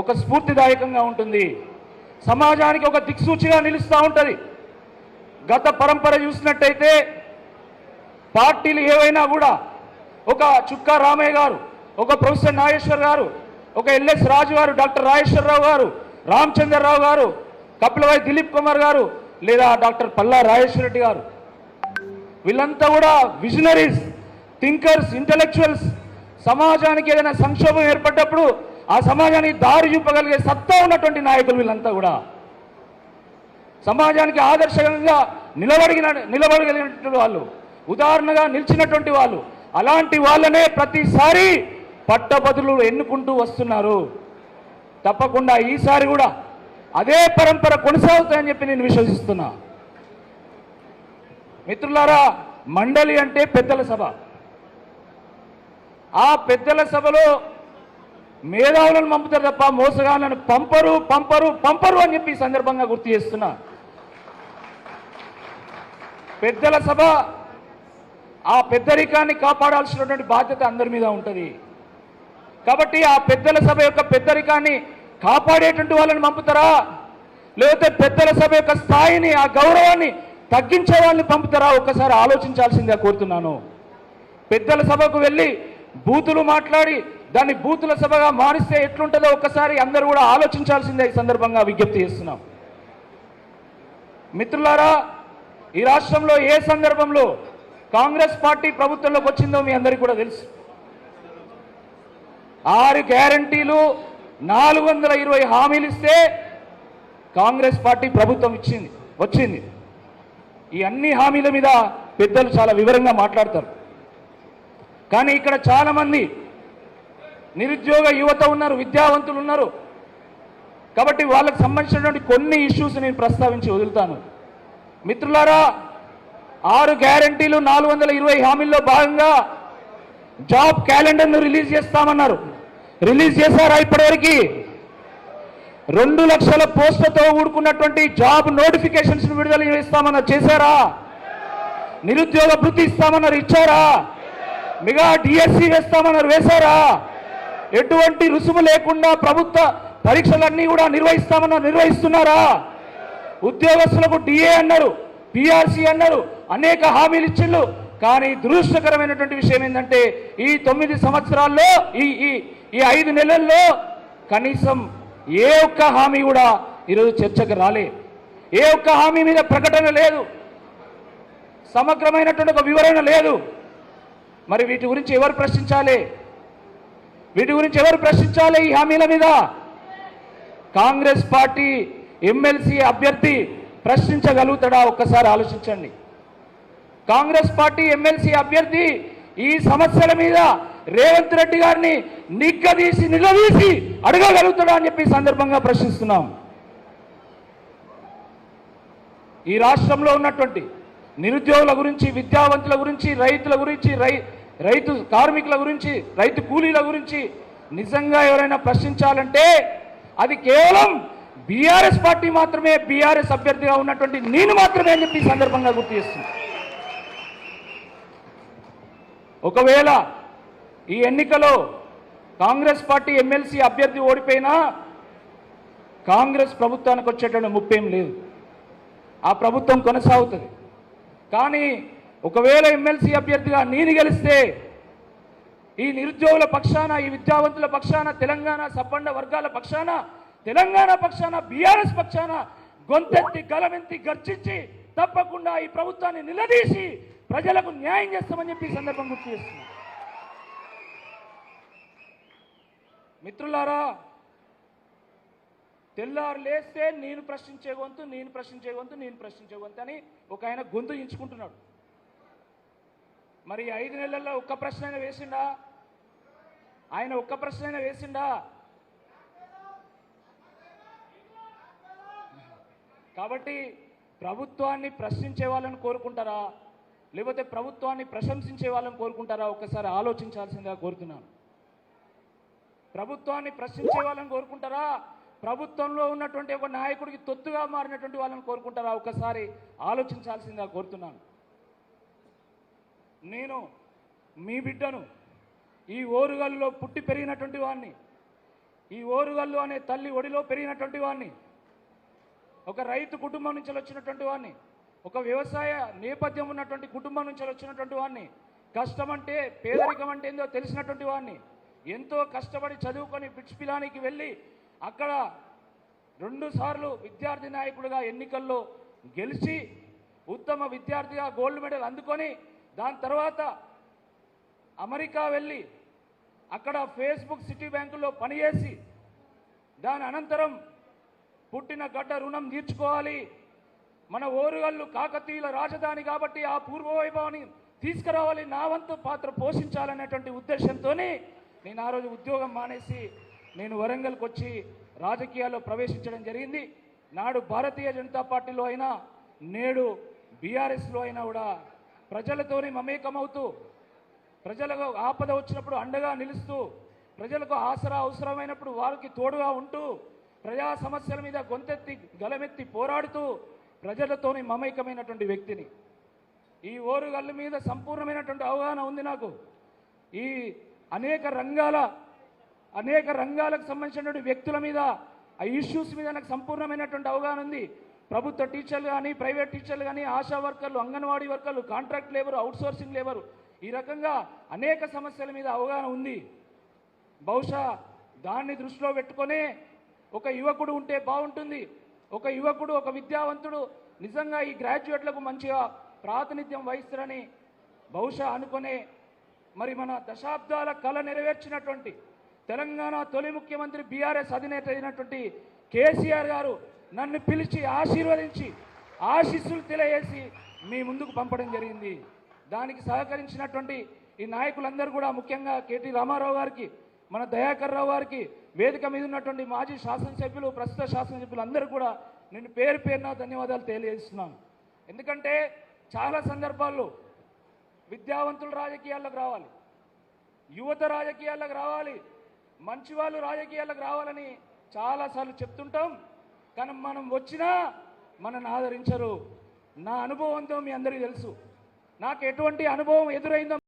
ఒక స్ఫూర్తిదాయకంగా ఉంటుంది, సమాజానికి ఒక దిక్సూచిగా నిలుస్తూ ఉంటుంది. గత పరంపర చూసినట్టయితే పార్టీలు ఏవైనా కూడా ఒక చుక్కా రామయ్య గారు, ఒక ప్రొఫెసర్ నాగేశ్వర్ గారు, ఒక ఎల్ఎస్ రాజు గారు, డాక్టర్ రాజేశ్వరరావు గారు, రామచంద్రరావు గారు, కపిలవాయి దిలీప్ కుమార్ గారు, లేదా డాక్టర్ పల్లా రాజేశ్వర రెడ్డి గారు, వీళ్ళంతా కూడా విజనరీస్, థింకర్స్, ఇంటలెక్చువల్స్. సమాజానికి ఏదైనా సంక్షోభం ఏర్పడ్డప్పుడు ఆ సమాజానికి దారి చూపగలిగే సత్తా ఉన్నటువంటి నాయకులు వీళ్ళంతా కూడా. సమాజానికి ఆదర్శంగా నిలబడగలిగినటువంటి వాళ్ళు, ఉదాహరణగా నిలిచినటువంటి వాళ్ళు. అలాంటి వాళ్ళనే ప్రతిసారి పట్టభద్రులు ఎన్నుకుంటూ వస్తున్నారు. తప్పకుండా ఈసారి కూడా అదే పరంపర కొనసాగుతాయని చెప్పి నేను విశ్వసిస్తున్నా. మిత్రులారా, మండలి అంటే పెద్దల సభ. ఆ పెద్దల సభలో మేధావులను పంపుతారు తప్ప మోసగాళ్ళను పంపరు పంపరు పంపరు అని చెప్పి ఈ సందర్భంగా గుర్తు చేస్తున్నా. పెద్దల సభ, ఆ పెద్దరికాన్ని కాపాడాల్సినటువంటి బాధ్యత అందరి మీద ఉంటుంది. కాబట్టి ఆ పెద్దల సభ యొక్క పెద్దరికాన్ని కాపాడేటువంటి వాళ్ళని పంపుతారా, లేకపోతే పెద్దల సభ యొక్క స్థాయిని, ఆ గౌరవాన్ని తగ్గించే వాళ్ళని పంపుతారా? ఒక్కసారి ఆలోచించాల్సిందిగా కోరుతున్నాను. పెద్దల సభకు వెళ్ళి బూతులు మాట్లాడి దాన్ని బూతుల సభగా మారిస్తే ఎట్లుంటుందో ఒక్కసారి అందరూ కూడా ఆలోచించాల్సిందే ఈ సందర్భంగా విజ్ఞప్తి చేస్తున్నాం. మిత్రులారా, ఈ రాష్ట్రంలో ఏ సందర్భంలో కాంగ్రెస్ పార్టీ ప్రభుత్వంలోకి వచ్చిందో మీ అందరికీ కూడా తెలుసు. 6 గ్యారంటీలు, 420 హామీలు ఇస్తే కాంగ్రెస్ పార్టీ ప్రభుత్వం వచ్చింది. ఈ అన్ని హామీల మీద పెద్దలు చాలా వివరంగా మాట్లాడతారు. కానీ ఇక్కడ చాలామంది నిరుద్యోగ యువత ఉన్నారు, విద్యావంతులు ఉన్నారు. కాబట్టి వాళ్ళకు సంబంధించినటువంటి కొన్ని ఇష్యూస్ నేను ప్రస్తావించి వదులుతాను. మిత్రులారా, 6 గ్యారంటీలు, 420 హామీల్లో భాగంగా జాబ్ క్యాలెండర్ను రిలీజ్ చేస్తామన్నారు. రిలీజ్ చేశారా? ఇప్పటివరకు 2 లక్షల పోస్టులతో కూడుకున్నటువంటి జాబ్ నోటిఫికేషన్స్ విడుదల చేస్తామన్నారు. చేశారా? నిరుద్యోగ భృతి ఇస్తామన్నారు. ఇచ్చారా? మెగా డిఎస్సి వేస్తామన్నారు. వేశారా? ఎటువంటి రుసుము లేకుండా ప్రభుత్వ పరీక్షలన్నీ కూడా నిర్వహిస్తామన్నారు. నిర్వహిస్తున్నారా? ఉద్యోగస్తులకు డిఏ అన్నారు, పిఆర్సి అన్నారు, అనేక హామీలు ఇచ్చిళ్ళు. కానీ దురదృష్టకరమైనటువంటి విషయం ఏంటంటే ఈ 9 సంవత్సరాల్లో, ఈ 5 నెలల్లో కనీసం ఏ ఒక్క హామీ కూడా ఈరోజు చర్చకు రాలే. ఏ ఒక్క హామీ మీద ప్రకటన లేదు, సమగ్రమైనటువంటి ఒక వివరణ లేదు. మరి వీటి గురించి ఎవరు ప్రశ్నించాలి? ఈ హామీల మీద కాంగ్రెస్ పార్టీ ఎమ్మెల్సీ అభ్యర్థి ప్రశ్నించగలుగుతాడా? ఒక్కసారి ఆలోచించండి. కాంగ్రెస్ పార్టీ ఎమ్మెల్సీ అభ్యర్థి ఈ సమస్యల మీద రేవంత్ రెడ్డి గారిని నిలదీసి అడగగలుగుతాడా అని చెప్పి సందర్భంగా ప్రశ్నిస్తున్నాం. ఈ రాష్ట్రంలో ఉన్నటువంటి నిరుద్యోగుల గురించి, విద్యావంతుల గురించి, రైతుల గురించి, రైతు కార్మికుల గురించి, రైతు కూలీల గురించి నిజంగా ఎవరైనా ప్రశ్నించాలంటే అది కేవలం బీఆర్ఎస్ పార్టీ మాత్రమే, బీఆర్ఎస్ అభ్యర్థిగా ఉన్నటువంటి నేను మాత్రమే అని చెప్పి సందర్భంగా గుర్తు చేస్తున్నాను. ఒకవేళ ఈ ఎన్నికలో కాంగ్రెస్ పార్టీ ఎమ్మెల్సీ అభ్యర్థి ఓడిపోయినా కాంగ్రెస్ ప్రభుత్వానికి వచ్చేటువంటి ముప్పేం లేదు, ఆ ప్రభుత్వం కొనసాగుతుంది. కానీ ఒకవేళ ఎమ్మెల్సీ అభ్యర్థిగా నేను గెలిస్తే ఈ నిరుద్యోగుల పక్షాన, ఈ విద్యావంతుల పక్షాన, తెలంగాణ సబ్బండ వర్గాల పక్షాన, తెలంగాణ పక్షాన, బీఆర్ఎస్ పక్షాన గొంతెత్తి గలమెత్తి గర్జించి తప్పకుండా ఈ ప్రభుత్వాన్ని నిలదీసి ప్రజలకు న్యాయం చేస్తామని చెప్పి సందర్భం గుర్తు చేస్తున్నాం. మిత్రులారా, తెల్లారు లేస్తే నేను ప్రశ్నించే గొంతు అని ఒక ఆయన గొంతు ఎంచుకుంటున్నాడు. మరి 5 నెలల్లో ఒక్క ప్రశ్న అయినా వేసిండా? ఆయన ఒక్క ప్రశ్న అయినా వేసిండా? కాబట్టి ప్రభుత్వాన్ని ప్రశ్నించే వాళ్ళని కోరుకుంటారా, లేకపోతే ప్రభుత్వాన్ని ప్రశంసించే వాళ్ళని కోరుకుంటారా? ఒక్కసారి ఆలోచించాల్సిందిగా కోరుతున్నాను. ప్రభుత్వాన్ని ప్రశ్నించే వాళ్ళని కోరుకుంటారా, ప్రభుత్వంలో ఉన్నటువంటి ఒక నాయకుడికి తొత్తుగా మారినటువంటి వాళ్ళని కోరుకుంటారా? ఒక్కసారి ఆలోచించాల్సిందిగా కోరుతున్నాను. నేను మీ బిడ్డను, ఈ ఓరుగల్లో పుట్టి పెరిగినటువంటి వాడిని. ఈ ఓరుగల్లు అనే తల్లి ఒడిలో పెరిగినటువంటి వాడిని, ఒక రైతు కుటుంబం నుంచి వచ్చినటువంటి వాడిని, ఒక వ్యవసాయ నేపథ్యం ఉన్నటువంటి కుటుంబం నుంచి వచ్చినటువంటి వాడిని, కష్టం అంటే పేదరికం అంటే ఏందో తెలిసినటువంటి వాడిని, ఎంతో కష్టపడి చదువుకొని పిచ్ పిలానికి వెళ్ళి అక్కడ 2 సార్లు విద్యార్థి నాయకుడిగా ఎన్నికల్లో గెలిచి ఉత్తమ విద్యార్థిగా గోల్డ్ మెడల్ అందుకొని దాని తర్వాత అమెరికా వెళ్ళి అక్కడ ఫేస్బుక్ సిటీ బ్యాంకులో పనిచేసి దాని అనంతరం పుట్టిన గడ్డ రుణం తీర్చుకోవాలి, మన ఓరుగల్లు కాకతీయుల రాజధాని కాబట్టి ఆ పూర్వ వైభవాన్ని తీసుకురావాలి, నా వంతు పాత్ర పోషించాలనేటువంటి ఉద్దేశంతోనే నేను ఆ రోజు ఉద్యోగం మానేసి నేను వరంగల్కి వచ్చి రాజకీయాల్లో ప్రవేశించడం జరిగింది. నాడు భారతీయ జనతా పార్టీలో అయినా నేడు బీఆర్ఎస్లో అయినా కూడా ప్రజలతోనే మమేకమవుతూ, ప్రజలకు ఆపద వచ్చినప్పుడు అండగా నిలుస్తూ, ప్రజలకు ఆసరా అవసరమైనప్పుడు వారికి తోడుగా ఉంటూ, ప్రజా సమస్యల మీద గొంతెత్తి గలమెత్తి పోరాడుతూ ప్రజలతోని మమేకమైనటువంటి వ్యక్తిని. ఈ ఓరుగల్లు మీద సంపూర్ణమైనటువంటి అవగాహన ఉంది నాకు. ఈ అనేక రంగాలకు సంబంధించినటువంటి వ్యక్తుల మీద, ఆ ఇష్యూస్ మీద నాకు సంపూర్ణమైనటువంటి అవగాహన ఉంది. ప్రభుత్వ టీచర్లు కానీ, ప్రైవేట్ టీచర్లు కానీ, ఆశా వర్కర్లు, అంగన్వాడీ వర్కర్లు, కాంట్రాక్ట్ లేబర్, అవుట్సోర్సింగ్ లేబర్, ఈ రకంగా అనేక సమస్యల మీద అవగాహన ఉంది. బహుశా దాన్ని దృష్టిలో పెట్టుకొనే ఒక యువకుడు ఉంటే బాగుంటుంది, ఒక యువకుడు, ఒక విద్యావంతుడు నిజంగా ఈ గ్రాడ్యుయేట్లకు మంచిగా ప్రాతినిధ్యం వహిస్తారని బహుశా అనుకునే మరి మన దశాబ్దాల కళ నెరవేర్చినటువంటి తెలంగాణ తొలి ముఖ్యమంత్రి బీఆర్ఎస్ అధినేత అయినటువంటి కేసీఆర్ గారు నన్ను పిలిచి ఆశీర్వదించి ఆశీస్సులు తెలియజేసి మీ ముందుకు పంపడం జరిగింది. దానికి సహకరించినటువంటి ఈ నాయకులందరూ కూడా, ముఖ్యంగా కేటీ రామారావు గారికి, మన దయాకర్ రావు గారికి, వేదిక మీద ఉన్నటువంటి మాజీ శాసనసభ్యులు, ప్రస్తుత శాసనసభ్యులు అందరూ కూడా నేను పేరు పేరున ధన్యవాదాలు తెలియజేస్తున్నాను. ఎందుకంటే చాలా సందర్భాల్లో విద్యావంతులు రాజకీయాల్లోకి రావాలి, యువత రాజకీయాల్లోకి రావాలి, మంచి వాళ్ళు రాజకీయాల్లోకి రావాలని చాలాసార్లు చెప్తుంటాం. కానీ మనం వచ్చినా మనల్ని ఆదరించరు. నా అనుభవంతో మీ అందరికీ తెలుసు, నాకు ఎటువంటి అనుభవం ఎదురైందో